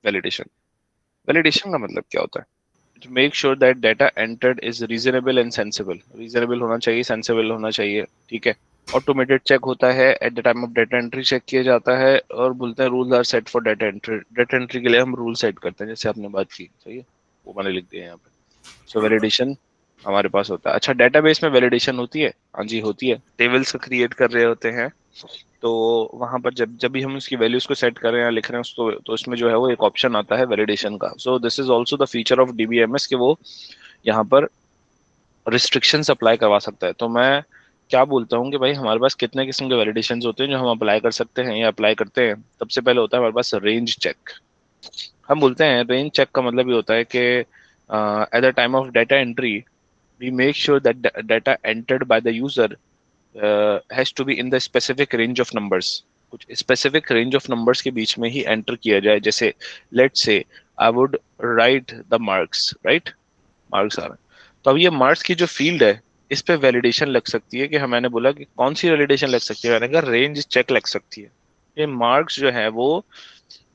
Validation. Validation का मतलब क्या होता है? to make sure that data entered is reasonable and sensible। reasonable होना चाहिए, sensible होना चाहिए, ठीक है। ऑटोमेटेड चेक होता है, at the time of data entry check किया जाता है, और बोलते हैं rules are set for data entry. Data entry के लिए हम रूल सेट करते हैं, जैसे आपने बात की, सही है, वो मैंने लिख दिया यहाँ पे। सो वैलिडेशन हमारे पास होता है। अच्छा, डेटाबेस में वैलिडेशन होती है? हाँ जी होती है। टेबल्स को क्रिएट कर रहे होते हैं, तो वहां पर जब जब भी हम उसकी वैल्यूज को सेट कर रहे हैं, लिख रहे हैं उसको, तो इसमें जो है वो एक ऑप्शन आता है वैलिडेशन का। So this is also the feature of DBMS कि वो यहाँ पर रिस्ट्रिक्शंस अप्लाई करवा सकता है। तो मैं क्या बोलता हूँ कि भाई हमारे पास कितने किस्म के वैलिडेशंस होते हैं जो हम अप्लाई कर सकते हैं या अप्लाई करते हैं। सबसे पहले होता है हमारे पास रेंज चेक। हम बोलते हैं रेंज चेक का मतलब ये होता है कि eight the time of data entry we make sure that data entered by the user has to be in the specific range of numbers। कुछ specific range of numbers के बीच में ही enter किया जाए। जैसे let's say I would write the marks, right? Marks आ रहे हैं, तो अब ये मार्क्स की जो फील्ड है, इस पे वैलिडेशन लग सकती है कि हम, मैंने बोला कि कौन सी वैलिडेशन लग सकती है, मैंने कहा रेंज चेक लग सकती है। ये मार्क्स जो है वो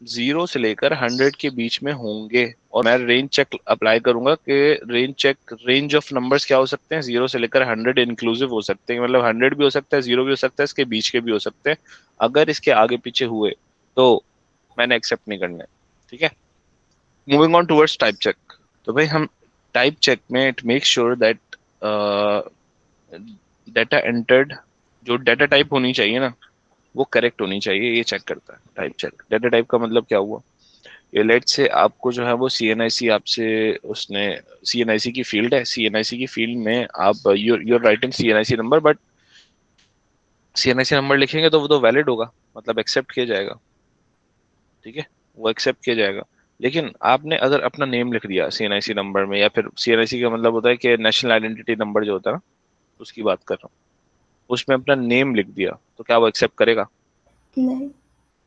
0 से लेकर 100 के बीच में होंगे, और मैं रेंज चेक अप्लाई करूंगा कि range check, range of numbers क्या हो सकते हैं, 0 से लेकर 100 इंक्लूसिव हो सकते हैं, मतलब 100 भी हो सकता है, 0 भी हो सकता है, इसके बीच के भी हो सकते हैं। अगर इसके आगे पीछे हुए तो मैंने एक्सेप्ट नहीं करना है, ठीक है। Moving on towards type check. तो भाई हम टाइप चेक में it make sure that data entered, जो डेटा टाइप होनी चाहिए ना, वो करेक्ट होनी चाहिए, ये चेक करता है टाइप चेक। डेटा टाइप का मतलब क्या हुआ? ये लेट से आपको जो है वो सीएनआईसी आपसे, उसने सीएनआईसी की फील्ड है, सीएनआईसी की फील्ड में आप you're writing CNIC number, but CNIC number लिखेंगे तो वो तो वैलिड होगा, मतलब एक्सेप्ट किया जाएगा, ठीक है, वो एक्सेप्ट किया जाएगा। लेकिन आपने अगर अपना नेम लिख दिया सीएनआईसी नंबर में, या फिर सीएनआईसी का मतलब होता है कि नेशनल आइडेंटिटी नंबर जो होता है ना, उसकी बात कर रहा हूँ, उसमें अपना नेम लिख दिया, तो क्या वो एक्सेप्ट करेगा? नहीं।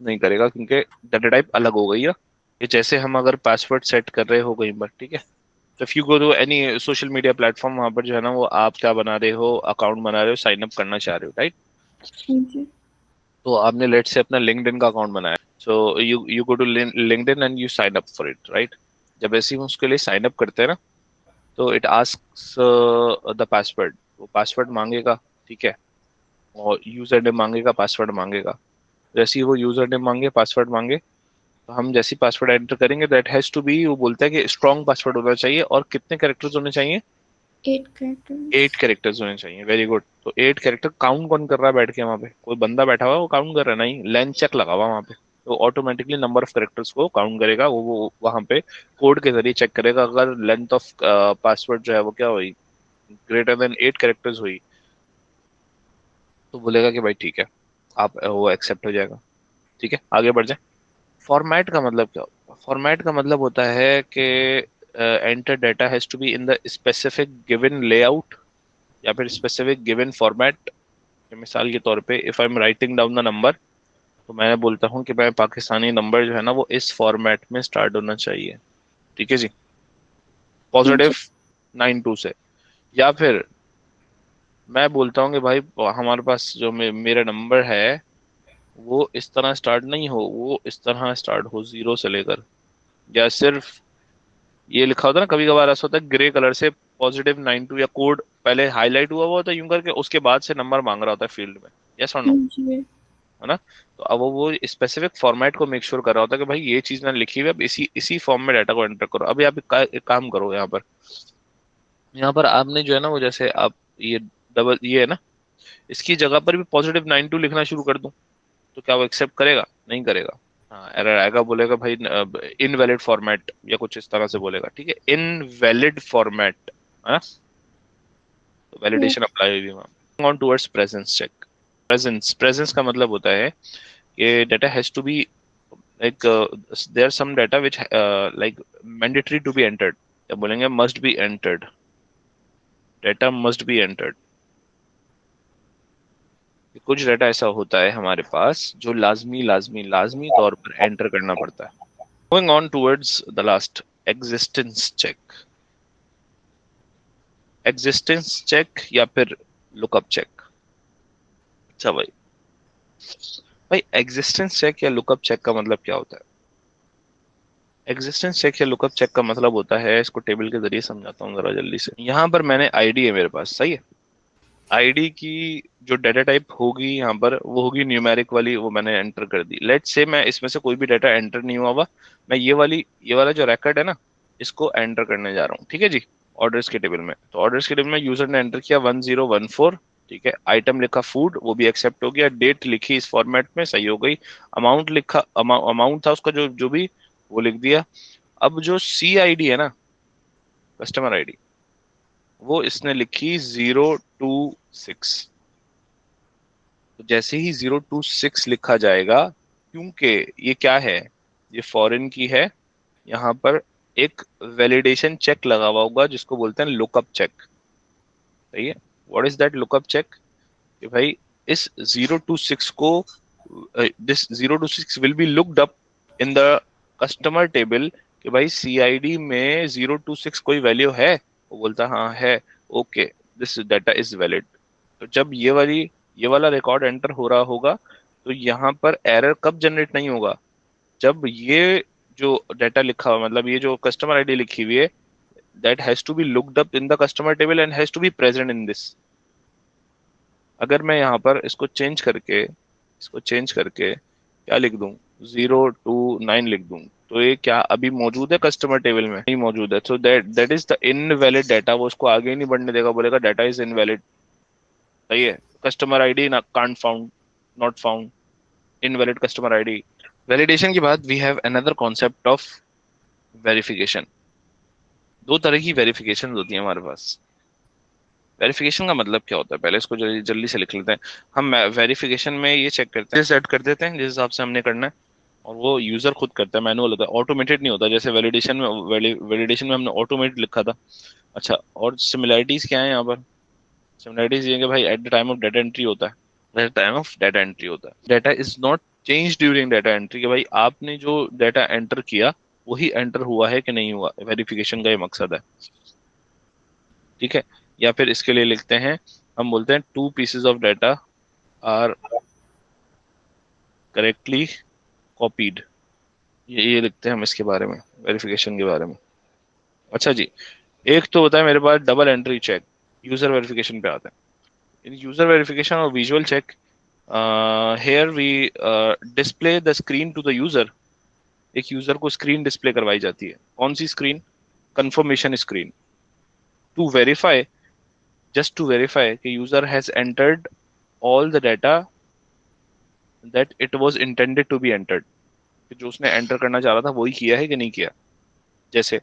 नहीं करेगा, क्योंकि डाटा टाइप अलग हो गई है। ये जैसे हम अगर पासवर्ड सेट कर रहे हो कहीं पर, ठीक है, तो if you go to any social media platform, वहां पर जो है ना वो आप क्या बना रहे हो, अकाउंट बना रहे हो, साइन अप करना चाह रहे हो, राइट? जी। तो आपने लेट से अपना लिंक्डइन का अकाउंट बनाया, so you go to LinkedIn and you sign up for it, right? जब ऐसे ही हम उसके लिए साइन अप करते हैं ना, तो इट आस्क्स द पासवर्ड, वो पासवर्ड मांगेगा, ठीक है, और यूजर नेम मांगेगा, पासवर्ड मांगेगा। जैसे ही वो यूजर नेम मांगे, पासवर्ड मांगे, तो हम जैसे ही पासवर्ड एंटर करेंगे, दैट हैज टू बी, वो बोलता है कि स्ट्रॉन्ग पासवर्ड होना चाहिए, और कितने कैरेक्टर्स होने चाहिए? 8 कैरेक्टर्स। 8 कैरेक्टर्स होने चाहिए। Very good. तो 8 कैरेक्टर काउंट कौन कर रहा है बैठ के वहां पे? कोई बंदा बैठा हुआ है वो काउंट कर रहा है? नहीं, लेंथ चेक लगा हुआ वहां पे, तो ऑटोमेटिकली नंबर ऑफ कैरेक्टर्स को काउंट करेगा वो वहां पे कोड के जरिए चेक करेगा। अगर लेंथ ऑफ पासवर्ड जो है वो क्या हुई, ग्रेटर देन 8 कैरेक्टर्स हुई, तो बोलेगा कि भाई ठीक है, आप वो एक्सेप्ट हो जाएगा, ठीक है, आगे बढ़ जाए। फॉर्मेट का मतलब क्या होता है? फॉर्मेट का मतलब होता है कि enter data has to be in the specific given layout, या फिर स्पेसिफिक गिवन फॉर्मेट। मिसाल के तौर पे if I am writing down the number, तो मैं बोलता हूँ कि मैं पाकिस्तानी नंबर जो है ना वो इस फॉर्मेट में स्टार्ट होना चाहिए, ठीक है जी, पॉजिटिव जी। 92 से। या फिर मैं बोलता हूँ कि भाई हमारे पास जो मेरा नंबर है वो इस तरह स्टार्ट नहीं हो, वो इस तरह स्टार्ट हो 0 से लेकर, या सिर्फ ये लिखा होता है ना, कभी कभार ऐसा होता है ग्रे कलर से +92, या कोड पहले हाईलाइट हुआ हुआ होता है यूं करके, उसके बाद से नंबर मांग रहा होता है फील्ड में, यस और नो, जी। है ना? तो अब वो स्पेसिफिक फॉर्मेट को मेक श्योर कर रहा होता है कि भाई ये चीज मैंने लिखी हुई है, अब इसी इसी फॉर्म में डाटा को एंटर करो। अभी आप एक काम करो, यहाँ पर आपने जो है ना वो, जैसे आप ये डबल ये है ना, इसकी जगह पर भी +92 लिखना शुरू कर दूं, तो क्या वो एक्सेप्ट करेगा? नहीं करेगा। हाँ, एरर आएगा, बोलेगा भाई इनवैलिड फॉर्मेट, या कुछ इस तरह से बोलेगा, ठीक है, इनवैलिड फॉर्मेट, है ना? तो वैलिडेशन यस। अप्लाई हुई वहां। On towards presence check. Presence का मतलब होता है कि data has to be like, there some data which like mandatory to be entered, या बोलेंगे must be entered, data must be entered. कुछ डेटा ऐसा होता है हमारे पास जो लाजमी लाजमी लाजमी तौर पर एंटर करना पड़ता है। Going on towards the last, existence check. Existence check या फिर लुकअप चेक। अच्छा भाई, भाई एग्जिस्टेंस चेक या लुकअप चेक का मतलब क्या होता है? एग्जिस्टेंस चेक या लुकअप चेक का मतलब होता है, इसको टेबल के जरिए समझाता हूँ जरा जल्दी से। यहाँ पर मैंने आईडी है मेरे पास, सही है। आईडी की जो डाटा टाइप होगी यहाँ पर वो होगी न्यूमेरिक वाली, वो मैंने एंटर कर दी। लेट्स से मैं इसमें से कोई भी डाटा एंटर नहीं हुआ हुआ, मैं ये वाला जो रिकॉर्ड है ना, इसको एंटर करने जा रहा हूँ, ठीक है जी। ऑर्डर्स के टेबल में, तो ऑर्डर्स के टेबल में यूजर ने एंटर किया 1014, ठीक है। आइटम लिखा फूड, वो भी एक्सेप्ट हो गया। डेट लिखी इस फॉर्मेट में, सही हो गई। अमाउंट लिखा, अमाउंट था उसका जो जो भी, वो लिख दिया। अब जो सी आई डी है ना, कस्टमर आईडी, वो इसने लिखी 026। तो जैसे ही 026 लिखा जाएगा, क्योंकि ये क्या है, ये फॉरेन की है, यहाँ पर एक वैलिडेशन चेक लगा हुआ होगा जिसको बोलते हैं लुकअप चेक, सही है। What is that lookup check? कि भाई इस 026 को, this 026 will be looked up in the customer table, कि भाई सीआईडी में 026 कोई वैल्यू है? वो बोलता है हाँ है, okay, this data is valid. तो जब ये वाला रिकॉर्ड एंटर हो रहा होगा, तो यहाँ पर एरर कब जनरेट नहीं होगा? जब ये जो डाटा लिखा हुआ, मतलब ये जो कस्टमर आईडी लिखी हुई है, that has to be looked up in the customer table and has to be present in this. अगर मैं यहाँ पर इसको चेंज करके क्या लिख दूं, 029 लिख दूं, तो ये क्या अभी मौजूद है कस्टमर टेबल में? नहीं मौजूद है। So that that is the invalid data, वो उसको आगे ही नहीं बढ़ने देगा, बोलेगा डाटा इज इनवैलिड, सही है। कस्टमर आईडी ना, can't found, not found, invalid customer ID. Validation के बाद we have another concept of verification. दो तरह की वेरिफिकेशन होती है हमारे पास। वेरिफिकेशन का मतलब क्या होता है, पहले इसको जल्दी जल्दी से लिख लेते हैं। हम वेरिफिकेशन में ये चेक करते हैं, सेट कर देते हैं जिस हिसाब से हमने करना है, और वो यूजर खुद करता है, मैनुअल होता है, ऑटोमेटेड नहीं होता। जैसे वैलिडेशन में हमने ऑटोमेटेड लिखा था। अच्छा, और सिमिलरिटीज क्या है यहाँ पर? सिमिलरिटीज ये है कि भाई eight the time of data entry होता है, at the time of data entry होता है। Data is not change during data entry, कि भाई आपने जो डाटा एंटर किया वही एंटर हुआ है कि नहीं हुआ, वेरिफिकेशन का ये मकसद है, ठीक है। या फिर इसके लिए लिखते हैं, हम बोलते हैं two pieces of data are correctly copied. ये लिखते हैं हम इसके बारे में, वेरिफिकेशन के बारे में। अच्छा जी, एक तो होता है मेरे पास double entry check, user verification पे आते हैं। इन यूजर वेरिफिकेशन और visual check, here we display the screen to the user. एक यूजर को स्क्रीन डिस्प्ले करवाई जाती है। कौन सी screen? Confirmation screen, to verify, just to verify कि user has entered all the data that it was intended to be entered, कि जो उसने एंटर करना चाह रहा था वही किया है कि नहीं किया। जैसे